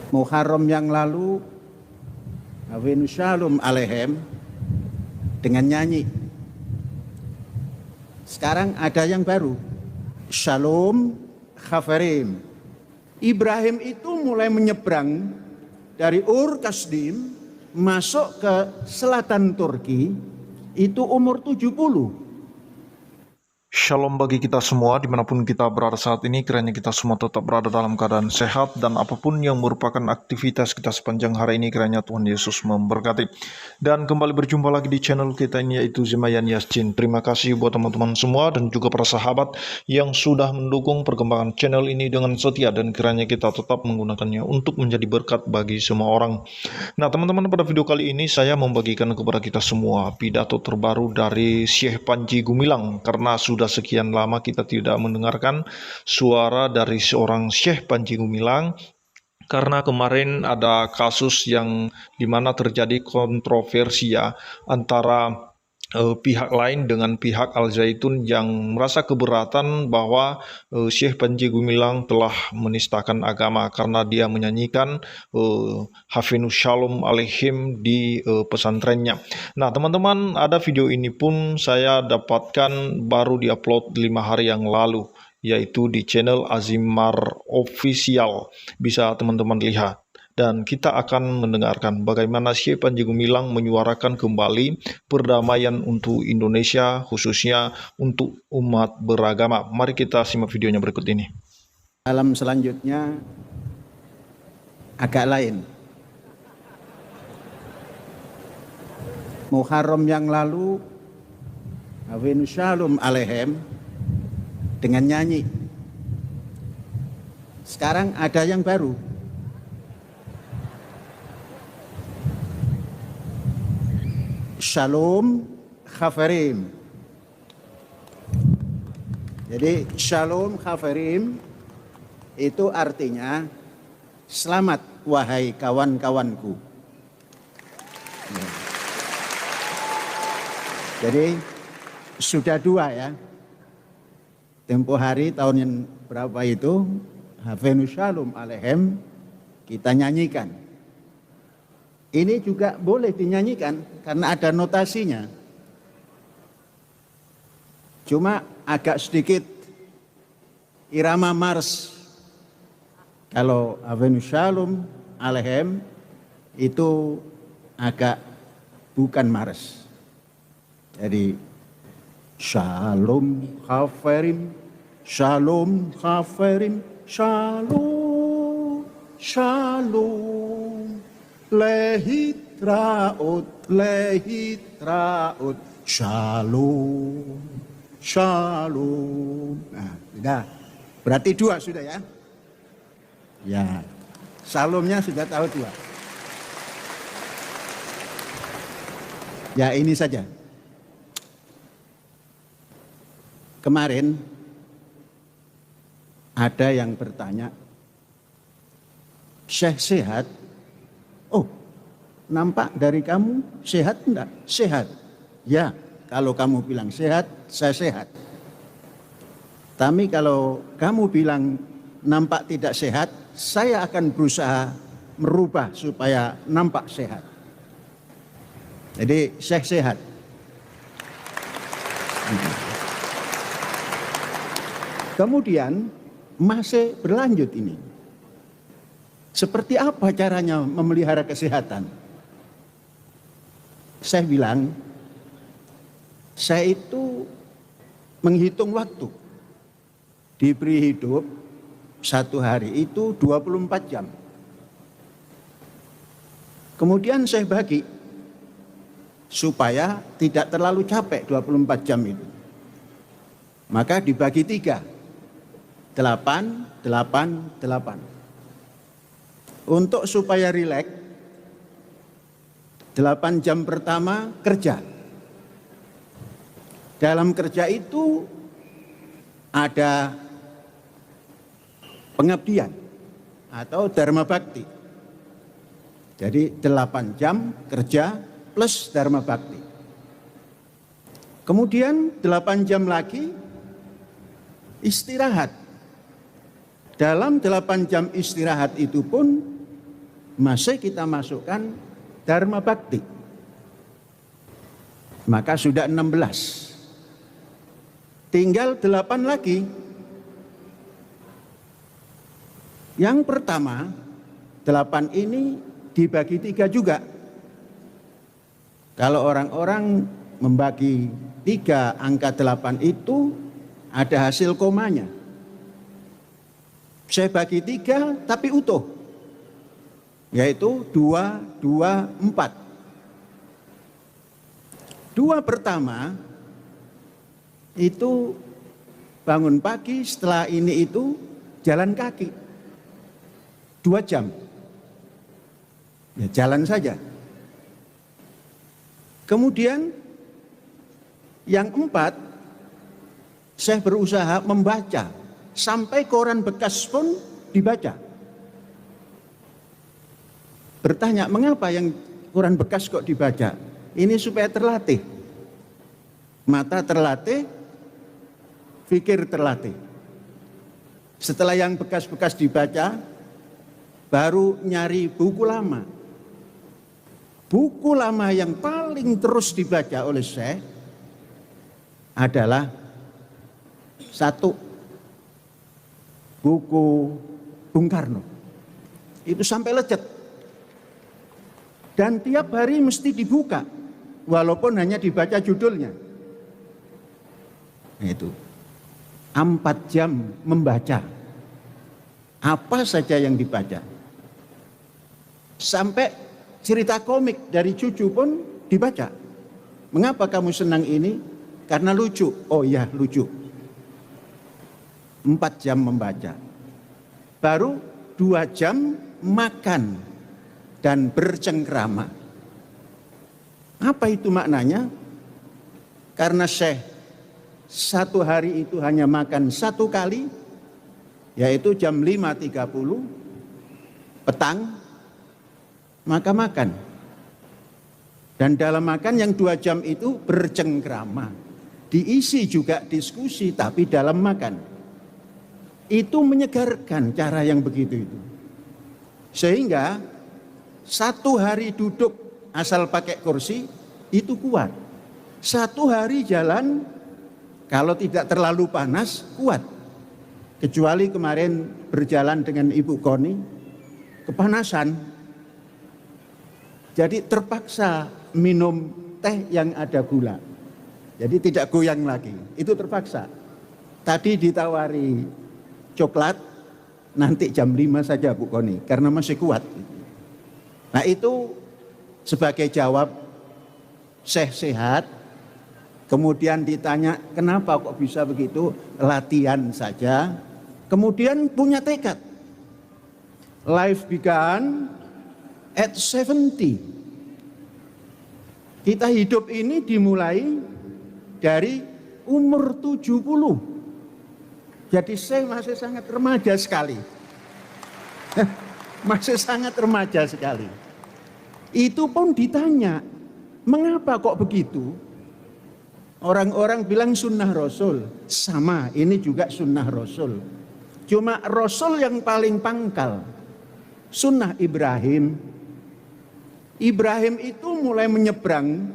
Muharram yang lalu Hafenu Shalom Alehem dengan nyanyi. Sekarang ada yang baru, Shalom Khafarim. Ibrahim itu mulai menyeberang dari Ur Kasdim masuk ke selatan Turki itu umur 70. Shalom bagi kita semua dimanapun kita berada saat ini, kiranya kita semua tetap berada dalam keadaan sehat dan apapun yang merupakan aktivitas kita sepanjang hari ini, kiranya Tuhan Yesus memberkati. Dan kembali berjumpa lagi di channel kita ini, yaitu Zemayan Yassin. Terima kasih buat teman-teman semua dan juga para sahabat yang sudah mendukung perkembangan channel ini dengan setia, dan kiranya kita tetap menggunakannya untuk menjadi berkat bagi semua orang. Nah teman-teman, pada video kali ini saya membagikan kepada kita semua pidato terbaru dari Syekh Panji Gumilang, karena sudah sekian lama kita tidak mendengarkan suara dari seorang Syekh Panji Gumilang, karena kemarin ada kasus yang dimana terjadi kontroversi ya antara pihak lain dengan pihak Al Zaitun yang merasa keberatan bahwa Syekh Panji Gumilang telah menistakan agama karena dia menyanyikan Hafenu Shalom Aleihim di pesantrennya. Nah teman-teman, ada video ini pun saya dapatkan baru diupload 5 hari yang lalu, yaitu di channel Azimar Official. Bisa teman-teman lihat. Dan kita akan mendengarkan bagaimana Syekh Panji Gumilang menyuarakan kembali perdamaian untuk Indonesia, khususnya untuk umat beragama. Mari kita simak videonya berikut ini. Alam selanjutnya agak lain. Muharram yang lalu Hafenu Shalom Alehem dengan nyanyi. Sekarang ada yang baru, Shalom Khafarim. Jadi Shalom Khafarim itu artinya selamat wahai kawan-kawanku. Jadi sudah dua ya. Tempo hari tahun yang berapa itu Hafenu Shalom Alehem kita nyanyikan. Ini juga boleh dinyanyikan karena ada notasinya. Cuma agak sedikit irama mars. Kalau Hafenu Shalom Alehem itu agak bukan mars. Jadi Shalom Khafarim, Shalom Khafarim, Shalom, Shalom. Lehit raut, Shalom, Shalom. Nah, sudah. Berarti dua sudah ya. Ya, Shalomnya sudah tahu dua. Ya ini saja. Kemarin ada yang bertanya, Syekh sehat? Oh, nampak dari kamu sehat enggak? Sehat. Ya, kalau kamu bilang sehat, saya sehat. Tapi kalau kamu bilang nampak tidak sehat, saya akan berusaha merubah supaya nampak sehat. Jadi, Syekh sehat. Kemudian masih berlanjut ini. Seperti apa caranya memelihara kesehatan? Saya bilang, saya itu menghitung waktu. Diberi hidup, satu hari itu 24 jam. Kemudian saya bagi, supaya tidak terlalu capek 24 jam itu. Maka dibagi 3. 8, 8, 8. Untuk supaya rileks, 8 jam pertama kerja. Dalam kerja itu ada pengabdian atau dharma bakti. Jadi 8 jam kerja plus dharma bakti. Kemudian 8 jam lagi istirahat. Dalam 8 jam istirahat itu pun masih kita masukkan Dharma Bakti. Maka sudah 16. Tinggal 8 lagi. Yang pertama, 8 ini dibagi 3 juga. Kalau orang-orang membagi 3 angka 8 itu ada hasil komanya. Saya bagi 3 tapi utuh. Yaitu 2, 2, 4. 2 pertama itu bangun pagi, setelah ini itu jalan kaki 2 jam, ya jalan saja. Kemudian yang 4, saya berusaha membaca sampai koran bekas pun dibaca. Bertanya, mengapa yang koran bekas kok dibaca? Ini supaya terlatih, mata terlatih, pikir terlatih. Setelah yang bekas-bekas dibaca, baru nyari buku lama. Buku lama yang paling terus dibaca oleh saya adalah 1 buku Bung Karno. Itu sampai lecet. Dan tiap hari mesti dibuka, walaupun hanya dibaca judulnya. Itu 4 jam membaca. Apa saja yang dibaca. Sampai cerita komik dari cucu pun dibaca. Mengapa kamu senang ini? Karena lucu. Oh ya, lucu. 4 jam membaca. Baru 2 jam makan dan bercengkrama. Apa itu maknanya? Karena Syekh 1 hari itu hanya makan 1 kali, yaitu jam 5.30 petang, maka makan. Dan dalam makan yang 2 jam itu bercengkrama. Diisi juga diskusi, tapi dalam makan. Itu menyegarkan cara yang begitu itu. Sehingga 1 hari duduk asal pakai kursi itu kuat. 1 hari jalan kalau tidak terlalu panas kuat. Kecuali kemarin berjalan dengan Ibu Koni kepanasan. Jadi terpaksa minum teh yang ada gula. Jadi tidak goyang lagi. Itu terpaksa. Tadi ditawari coklat, nanti jam 5 saja Bu Koni karena masih kuat. Nah itu sebagai jawab Syekh sehat. Kemudian ditanya kenapa kok bisa begitu, latihan saja. Kemudian punya tekad. Life began at 70. Kita hidup ini dimulai dari umur 70. Jadi saya masih sangat remaja sekali. Masih sangat remaja sekali. Itu pun ditanya, mengapa kok begitu? Orang-orang bilang sunnah Rasul. Sama, ini juga sunnah Rasul. Cuma Rasul yang paling pangkal. Sunnah Ibrahim. Ibrahim itu mulai menyeberang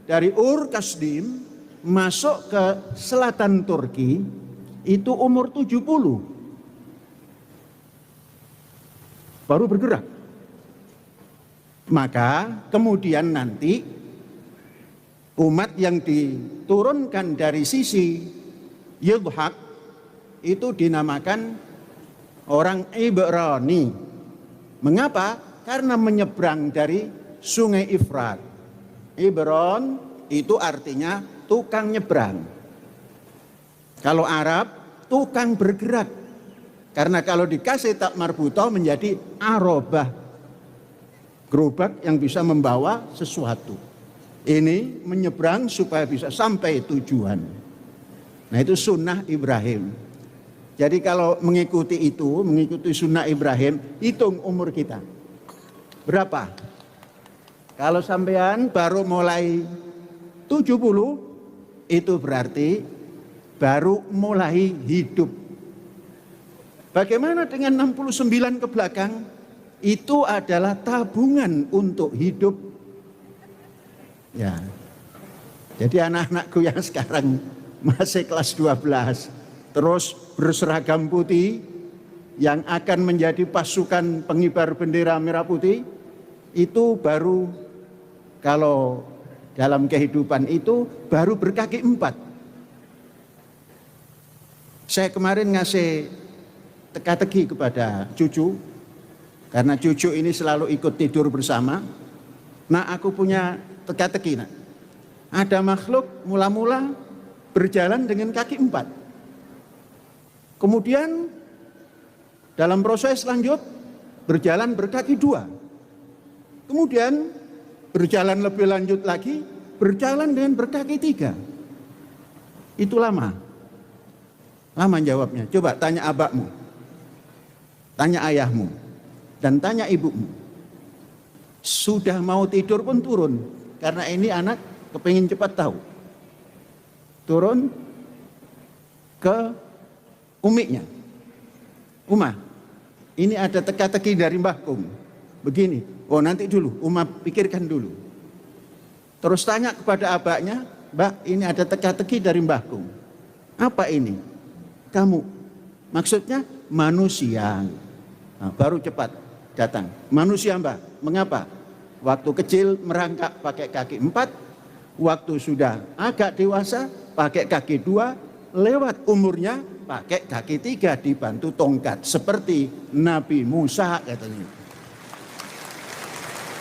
dari Ur Kasdim masuk ke selatan Turki itu umur 70. Baru bergerak. Maka kemudian nanti umat yang diturunkan dari sisi Yudhak itu dinamakan orang Ibrani. Mengapa? Karena menyeberang dari Sungai Ifrat. Ibron itu artinya tukang nyebrang. Kalau Arab, tukang bergerak. Karena kalau dikasih tak marbutoh menjadi arobah. Gerobak yang bisa membawa sesuatu. Ini menyeberang supaya bisa sampai tujuan. Nah itu sunnah Ibrahim. Jadi kalau mengikuti itu, mengikuti sunnah Ibrahim, hitung umur kita. Berapa? Kalau sampean baru mulai 70, itu berarti baru mulai hidup. Bagaimana dengan 69 ke belakang? itu adalah tabungan untuk hidup. Ya. Jadi anak-anakku yang sekarang masih kelas 12, terus berseragam putih, yang akan menjadi pasukan pengibar bendera merah putih, itu baru, kalau dalam kehidupan itu baru berkaki 4. Saya kemarin ngasih teka-teki kepada cucu, karena cucu ini selalu ikut tidur bersama. Nah, aku punya teka-teki. Nah, ada makhluk mula-mula berjalan dengan kaki 4. Kemudian dalam proses lanjut berjalan berkaki 2. Kemudian berjalan lebih lanjut lagi, berjalan dengan berkaki 3. Itu lama. Lama jawabnya. Coba tanya abakmu, tanya ayahmu, dan tanya ibumu. Sudah mau tidur pun turun, karena ini anak kepingin cepat tahu. Turun ke umiknya. Uma, ini ada teka-teki dari Mbah Kung. Begini, oh nanti dulu, Uma pikirkan dulu. Terus tanya kepada abaknya, Mbak, ini ada teka-teki dari Mbah Kung. Apa ini? Kamu, maksudnya manusia. Nah, baru cepat datang. Manusia, Mbak, mengapa? Waktu kecil merangkak pakai kaki 4, waktu sudah agak dewasa pakai kaki 2, lewat umurnya pakai kaki 3 dibantu tongkat, seperti Nabi Musa katanya.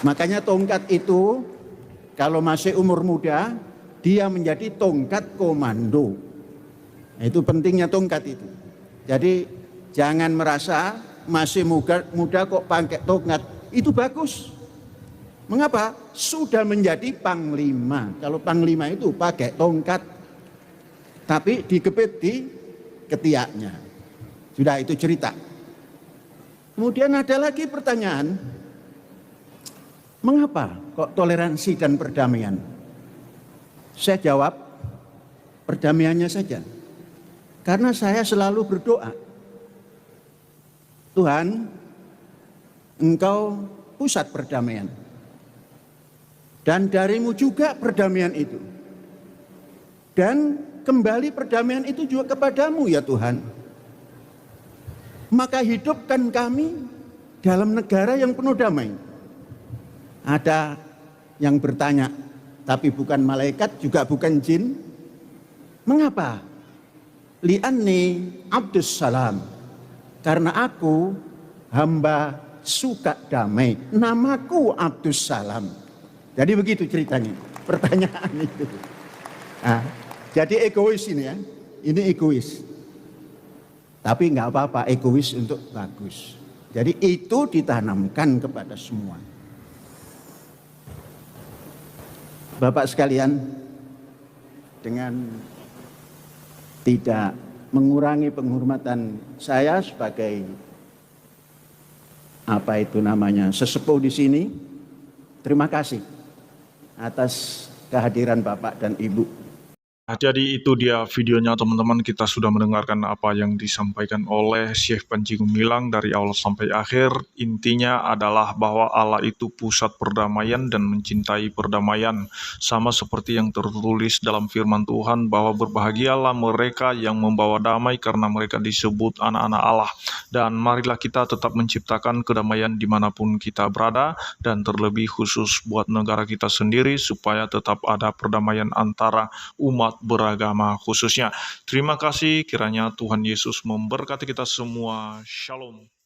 Makanya tongkat itu kalau masih umur muda, dia menjadi tongkat komando. Itu pentingnya tongkat itu. Jadi jangan merasa masih muda kok pakai tongkat, itu bagus. Mengapa? Sudah menjadi panglima. Kalau panglima itu pakai tongkat, tapi dikepit di ketiaknya. Sudah, itu cerita. Kemudian ada lagi pertanyaan, mengapa kok toleransi dan perdamaian? Saya jawab, perdamaiannya saja. Karena saya selalu berdoa, Tuhan, Engkau pusat perdamaian. Dan darimu juga perdamaian itu. Dan kembali perdamaian itu juga kepadamu ya Tuhan. Maka hidupkan kami dalam negara yang penuh damai. Ada yang bertanya, tapi bukan malaikat, juga bukan jin. Mengapa? Li'anni abdus salam. Karena aku hamba suka damai. Namaku Abdus Salam. Jadi begitu ceritanya. Pertanyaan itu. Nah, jadi egois ini ya. Ini egois. Tapi nggak apa-apa, egois untuk bagus. Jadi itu ditanamkan kepada semua. Bapak sekalian, dengan tidak mengurangi penghormatan saya sebagai sesepuh di sini, terima kasih atas kehadiran Bapak dan Ibu. Jadi itu dia videonya teman-teman, kita sudah mendengarkan apa yang disampaikan oleh Syekh Panji Gumilang dari awal sampai akhir. Intinya adalah bahwa Allah itu pusat perdamaian dan mencintai perdamaian. Sama seperti yang tertulis dalam firman Tuhan bahwa berbahagialah mereka yang membawa damai karena mereka disebut anak-anak Allah. Dan marilah kita tetap menciptakan kedamaian dimanapun kita berada, dan terlebih khusus buat negara kita sendiri supaya tetap ada perdamaian antara umat beragama khususnya. Terima kasih, kiranya Tuhan Yesus memberkati kita semua. Shalom.